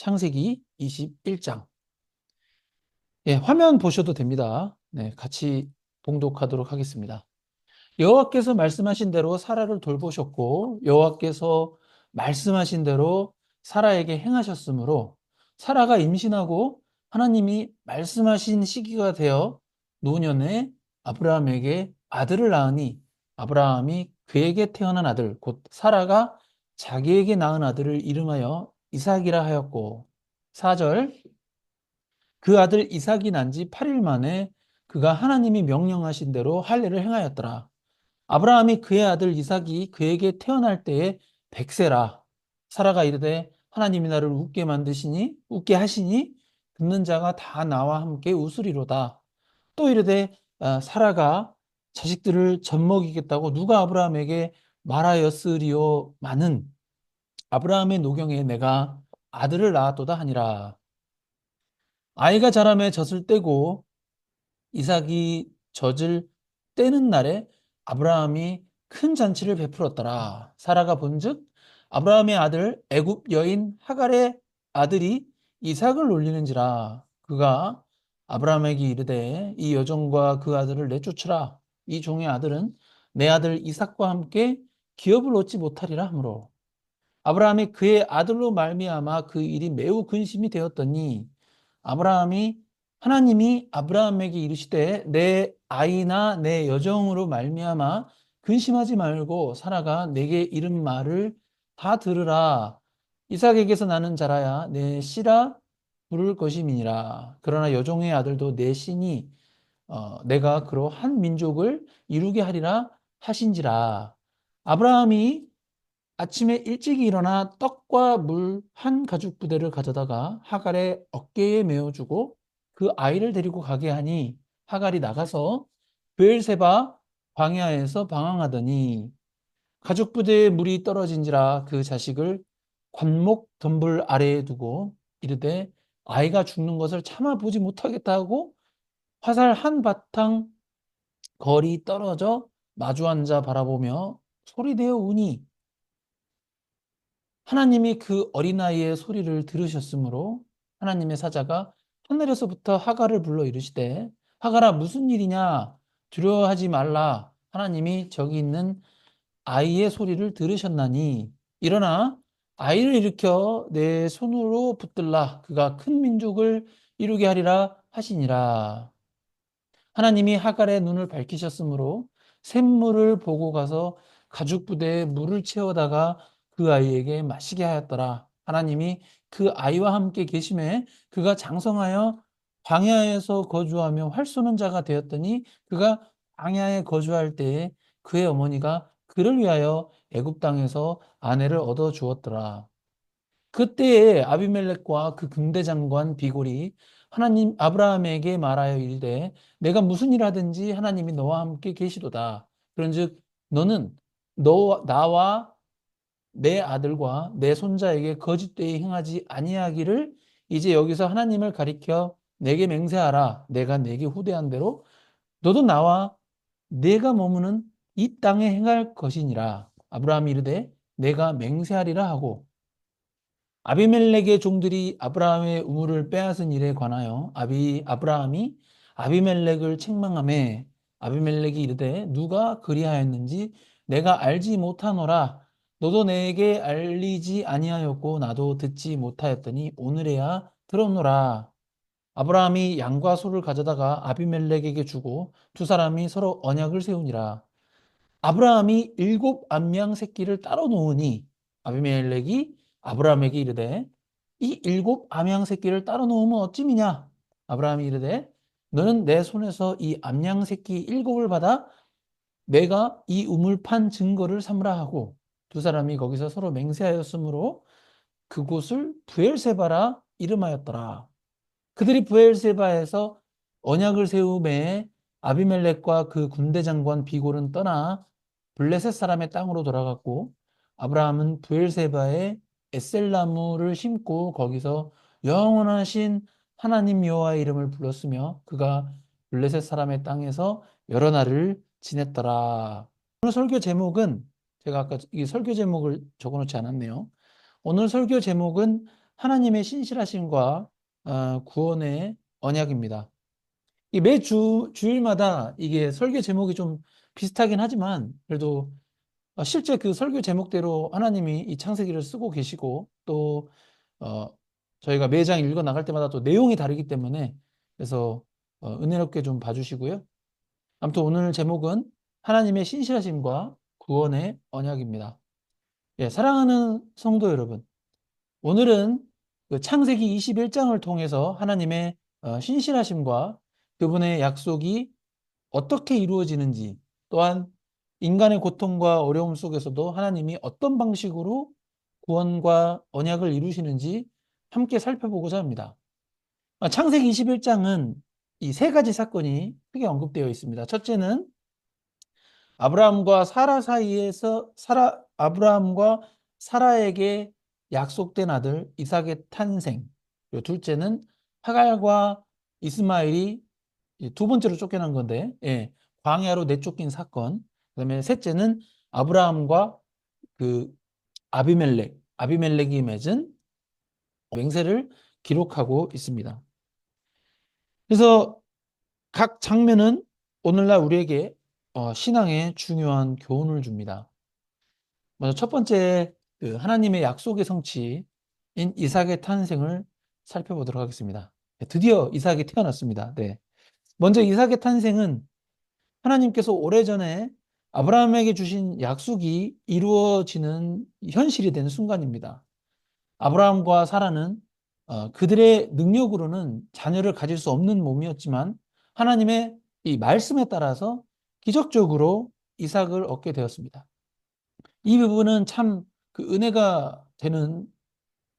창세기 21장. 예, 화면 보셔도 됩니다. 네, 같이 봉독하도록 하겠습니다. 여호와께서 말씀하신 대로 사라를 돌보셨고 여호와께서 말씀하신 대로 사라에게 행하셨으므로 사라가 임신하고 하나님이 말씀하신 시기가 되어 노년에 아브라함에게 아들을 낳으니 아브라함이 그에게 태어난 아들 곧 사라가 자기에게 낳은 아들을 이름하여 이삭이라 하였고 4절 그 아들 이삭이 난 지 8일 만에 그가 하나님이 명령하신 대로 할례를 행하였더라. 아브라함이 그의 아들 이삭이 그에게 태어날 때에 100세라. 사라가 이르되 하나님이 나를 웃게 하시니 듣는 자가 다 나와 함께 웃으리로다. 또 이르되 사라가 자식들을 젖먹이겠다고 누가 아브라함에게 말하였으리요마는 아브라함의 노경에 내가 아들을 낳았도다 하니라. 아이가 자라매 젖을 떼고 이삭이 젖을 떼는 날에 아브라함이 큰 잔치를 베풀었더라. 사라가 본즉 아브라함의 아들 애굽 여인 하갈의 아들이 이삭을 놀리는지라. 그가 아브라함에게 이르되 이 여종과 그 아들을 내쫓으라. 이 종의 아들은 내 아들 이삭과 함께 기업을 얻지 못하리라 하므로 아브라함이 그의 아들로 말미암아 그 일이 매우 근심이 되었더니 아브라함이 하나님이 아브라함에게 이르시되 내 아이나 내 여종으로 말미암아 근심하지 말고 사라가 내게 이른 말을 다 들으라. 이삭에게서 나는 자라야 내 씨라 부를 것임이니라. 그러나 여종의 아들도 내 씨니 내가 그로 한 민족을 이루게 하리라 하신지라. 아브라함이 아침에 일찍 일어나 떡과 물 한 가죽 부대를 가져다가 하갈의 어깨에 메어주고 그 아이를 데리고 가게 하니 하갈이 나가서 브엘세바 광야에서 방황하더니 가죽 부대에 물이 떨어진지라 그 자식을 관목 덤불 아래에 두고 이르되 아이가 죽는 것을 참아 보지 못하겠다 하고 화살 한 바탕 거리 떨어져 마주 앉아 바라보며 소리내어 우니 하나님이 그 어린아이의 소리를 들으셨으므로 하나님의 사자가 하늘에서부터 하갈을 불러 이르시되 하갈아 무슨 일이냐 두려워하지 말라 하나님이 저기 있는 아이의 소리를 들으셨나니 일어나 아이를 일으켜 내 손으로 붙들라 그가 큰 민족을 이루게 하리라 하시니라. 하나님이 하갈의 눈을 밝히셨으므로 샘물을 보고 가서 가죽 부대에 물을 채워다가 그 아이에게 마시게 하였더라. 하나님이 그 아이와 함께 계심에 그가 장성하여 광야에서 거주하며 활 쏘는 자가 되었더니 그가 광야에 거주할 때에 그의 어머니가 그를 위하여 애굽 땅에서 아내를 얻어 주었더라. 그때에 아비멜렉과 그 군대 장관 비골이 하나님 아브라함에게 말하여 이르되 내가 무슨 일 하든지 하나님이 너와 함께 계시도다. 그런즉 너는 나와 내 아들과 내 손자에게 거짓되이 행하지 아니하기를 이제 여기서 하나님을 가리켜 내게 맹세하라. 내가 내게 후대한 대로 너도 나와 내가 머무는 이 땅에 행할 것이니라. 아브라함이 이르되 내가 맹세하리라 하고 아비멜렉의 종들이 아브라함의 우물을 빼앗은 일에 관하여 아브라함이 아비멜렉을 책망하매 아비멜렉이 이르되 누가 그리하였는지 내가 알지 못하노라. 너도 내게 알리지 아니하였고 나도 듣지 못하였더니 오늘에야 들었노라. 아브라함이 양과 소를 가져다가 아비멜렉에게 주고 두 사람이 서로 언약을 세우니라. 아브라함이 7암양 새끼를 따로 놓으니 아비멜렉이 아브라함에게 이르되 이 7암양 새끼를 따로 놓으면 어찌미냐. 아브라함이 이르되 너는 내 손에서 이 암양 새끼 7을 받아 내가 이 우물 판 증거를 삼으라 하고 두 사람이 거기서 서로 맹세하였으므로 그곳을 브엘세바라 이름하였더라. 그들이 브엘세바에서 언약을 세우매 아비멜렉과 그 군대 장관 비골은 떠나 블레셋 사람의 땅으로 돌아갔고 아브라함은 브엘세바에 에셀나무를 심고 거기서 영원하신 하나님 여호와의 이름을 불렀으며 그가 블레셋 사람의 땅에서 여러 날을 지냈더라. 오늘 설교 제목은 제가 아까 이 설교 제목을 적어놓지 않았네요. 오늘 설교 제목은 하나님의 신실하심과 구원의 언약입니다. 이 매주 주일마다 이게 설교 제목이 좀 비슷하긴 하지만 그래도 실제 그 설교 제목대로 하나님이 이 창세기를 쓰고 계시고 또 어, 저희가 매장 읽어 나갈 때마다 또 내용이 다르기 때문에 그래서 은혜롭게 좀 봐주시고요. 아무튼 오늘 제목은 하나님의 신실하심과 구원의 언약입니다. 예, 사랑하는 성도 여러분, 오늘은 그 창세기 21장을 통해서 하나님의 신실하심과 그분의 약속이 어떻게 이루어지는지 또한 인간의 고통과 어려움 속에서도 하나님이 어떤 방식으로 구원과 언약을 이루시는지 함께 살펴보고자 합니다. 창세기 21장은 이 세 가지 사건이 크게 언급되어 있습니다. 첫째는 아브라함과 사라 사이에서 아브라함과 사라에게 약속된 아들 이삭의 탄생. 그리고 둘째는 하갈과 이스마엘이 두 번째로 쫓겨난 건데, 예, 광야로 내쫓긴 사건. 그다음에 셋째는 아브라함과 그 아비멜렉이 맺은 맹세를 기록하고 있습니다. 그래서 각 장면은 오늘날 우리에게 신앙의 중요한 교훈을 줍니다. 먼저 첫 번째 그 하나님의 약속의 성취인 이삭의 탄생을 살펴보도록 하겠습니다. 드디어 이삭이 태어났습니다. 네. 먼저 이삭의 탄생은 하나님께서 오래전에 아브라함에게 주신 약속이 이루어지는 현실이 된 순간입니다. 아브라함과 사라는 그들의 능력으로는 자녀를 가질 수 없는 몸이었지만 하나님의 이 말씀에 따라서 기적적으로 이삭을 얻게 되었습니다. 이 부분은 참 그 은혜가 되는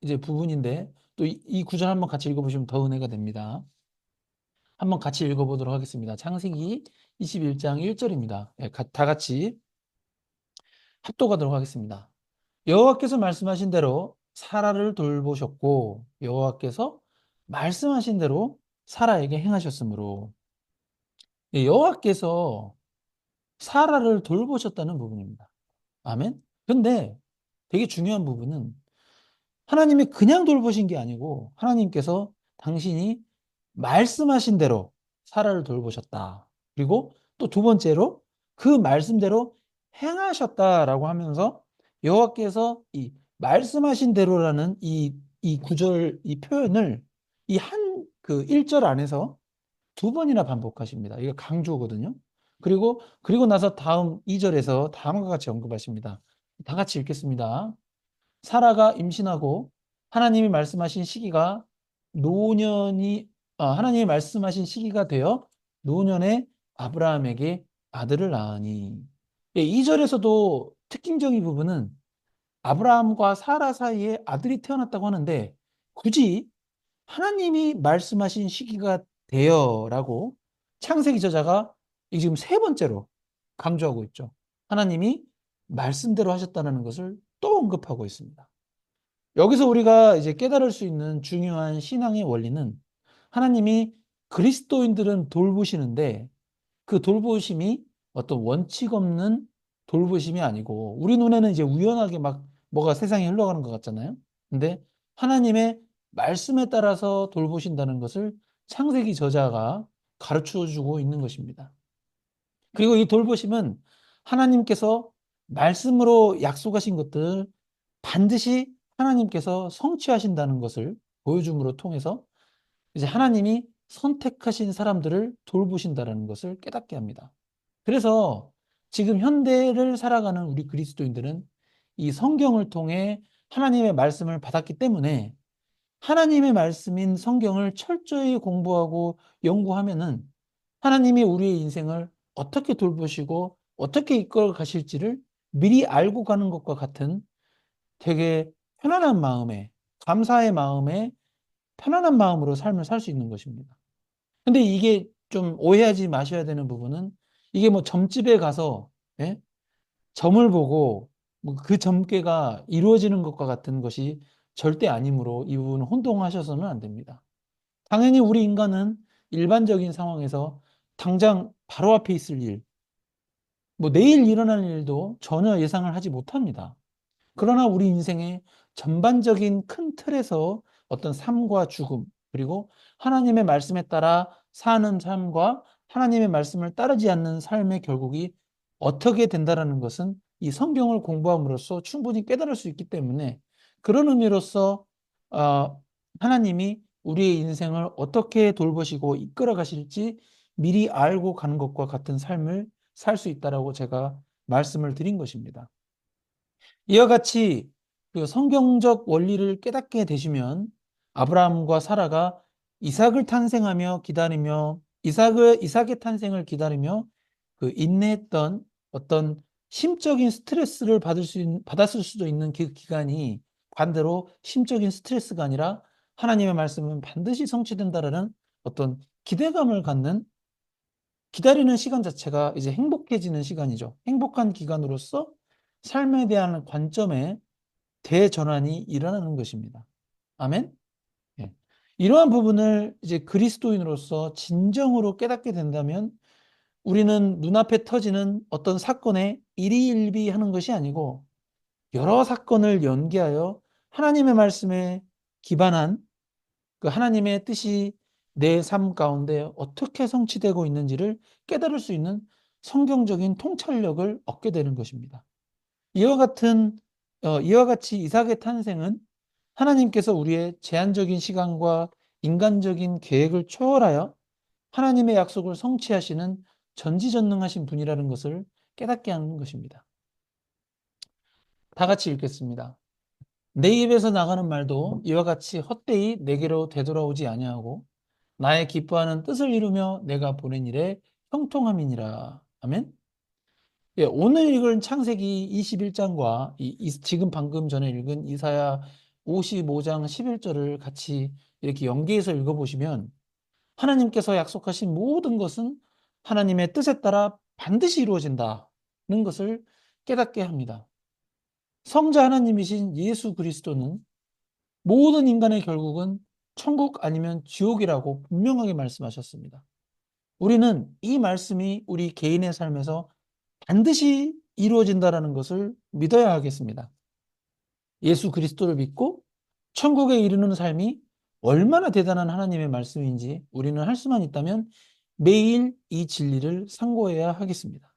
이제 부분인데 또 이 구절 한번 같이 읽어보시면 더 은혜가 됩니다. 한번 같이 읽어보도록 하겠습니다. 창세기 21장 1절입니다. 다 같이 합독하도록 하겠습니다. 여호와께서 말씀하신 대로 사라를 돌보셨고 여호와께서 말씀하신 대로 사라에게 행하셨으므로 여호와께서 사라를 돌보셨다는 부분입니다. 아멘. 근데 되게 중요한 부분은 하나님이 그냥 돌보신 게 아니고 하나님께서 당신이 말씀하신 대로 사라를 돌보셨다. 그리고 또 두 번째로 그 말씀대로 행하셨다라고 하면서 여호와께서 이 말씀하신 대로라는 이 구절, 이 표현을 이 한 그 1절 안에서 두 번이나 반복하십니다. 이거 강조거든요. 그리고 나서 다음 2절에서 다음과 같이 언급하십니다. 다 같이 읽겠습니다. 사라가 임신하고 하나님이 말씀하신 시기가 노년이 하나님이 말씀하신 시기가 되어 노년에 아브라함에게 아들을 낳으니. 예, 2절에서도 특징적인 부분은 아브라함과 사라 사이에 아들이 태어났다고 하는데 굳이 하나님이 말씀하신 시기가 되어라고 창세기 저자가 지금 세 번째로 강조하고 있죠. 하나님이 말씀대로 하셨다는 것을 또 언급하고 있습니다. 여기서 우리가 이제 깨달을 수 있는 중요한 신앙의 원리는 하나님이 그리스도인들은 돌보시는데 그 돌보심이 어떤 원칙 없는 돌보심이 아니고 우리 눈에는 이제 우연하게 막 뭐가 세상에 흘러가는 것 같잖아요. 근데 하나님의 말씀에 따라서 돌보신다는 것을 창세기 저자가 가르쳐 주고 있는 것입니다. 그리고 이 돌보심은 하나님께서 말씀으로 약속하신 것들 반드시 하나님께서 성취하신다는 것을 보여줌으로 통해서 이제 하나님이 선택하신 사람들을 돌보신다는 것을 깨닫게 합니다. 그래서 지금 현대를 살아가는 우리 그리스도인들은 이 성경을 통해 하나님의 말씀을 받았기 때문에 하나님의 말씀인 성경을 철저히 공부하고 연구하면은 하나님이 우리의 인생을 어떻게 돌보시고 어떻게 이끌어 가실지를 미리 알고 가는 것과 같은 되게 편안한 마음에, 감사의 마음에 편안한 마음으로 삶을 살 수 있는 것입니다. 근데 이게 좀 오해하지 마셔야 되는 부분은 이게 뭐 점집에 가서 예? 점을 보고 뭐 그 점괘가 이루어지는 것과 같은 것이 절대 아니므로 이 부분은 혼동하셔서는 안 됩니다. 당연히 우리 인간은 일반적인 상황에서 당장 바로 앞에 있을 일, 뭐 내일 일어날 일도 전혀 예상을 하지 못합니다. 그러나 우리 인생에 전반적인 큰 틀에서 어떤 삶과 죽음, 그리고 하나님의 말씀에 따라 사는 삶과 하나님의 말씀을 따르지 않는 삶의 결국이 어떻게 된다라는 것은 이 성경을 공부함으로써 충분히 깨달을 수 있기 때문에, 그런 의미로서 하나님이 우리의 인생을 어떻게 돌보시고 이끌어 가실지 미리 알고 가는 것과 같은 삶을 살 수 있다라고 제가 말씀을 드린 것입니다. 이와 같이 그 성경적 원리를 깨닫게 되시면, 아브라함과 사라가 이삭을 탄생하며 기다리며 이삭의 탄생을 기다리며 그 인내했던 어떤 심적인 스트레스를 받았을 수도 있는 그 기간이 반대로 심적인 스트레스가 아니라 하나님의 말씀은 반드시 성취된다라는 어떤 기대감을 갖는, 기다리는 시간 자체가 이제 행복해지는 시간이죠. 행복한 기간으로서 삶에 대한 관점의 대전환이 일어나는 것입니다. 아멘? 예. 이러한 부분을 이제 그리스도인으로서 진정으로 깨닫게 된다면, 우리는 눈앞에 터지는 어떤 사건에 일희일비하는 것이 아니고 여러 사건을 연계하여 하나님의 말씀에 기반한 그 하나님의 뜻이 내 삶 가운데 어떻게 성취되고 있는지를 깨달을 수 있는 성경적인 통찰력을 얻게 되는 것입니다. 이와 같이 이삭의 탄생은 하나님께서 우리의 제한적인 시간과 인간적인 계획을 초월하여 하나님의 약속을 성취하시는 전지전능하신 분이라는 것을 깨닫게 하는 것입니다. 다 같이 읽겠습니다. 내 입에서 나가는 말도 이와 같이 헛되이 내게로 되돌아오지 아니하고 나의 기뻐하는 뜻을 이루며 내가 보낸 일에 형통함이니라. 아멘. 예, 오늘 읽은 창세기 21장과 지금 방금 전에 읽은 이사야 55장 11절을 같이 이렇게 연계해서 읽어보시면, 하나님께서 약속하신 모든 것은 하나님의 뜻에 따라 반드시 이루어진다는 것을 깨닫게 합니다. 성자 하나님이신 예수 그리스도는 모든 인간의 결국은 천국 아니면 지옥이라고 분명하게 말씀하셨습니다. 우리는 이 말씀이 우리 개인의 삶에서 반드시 이루어진다라는 것을 믿어야 하겠습니다. 예수 그리스도를 믿고 천국에 이르는 삶이 얼마나 대단한 하나님의 말씀인지 우리는 할 수만 있다면 매일 이 진리를 상고해야 하겠습니다.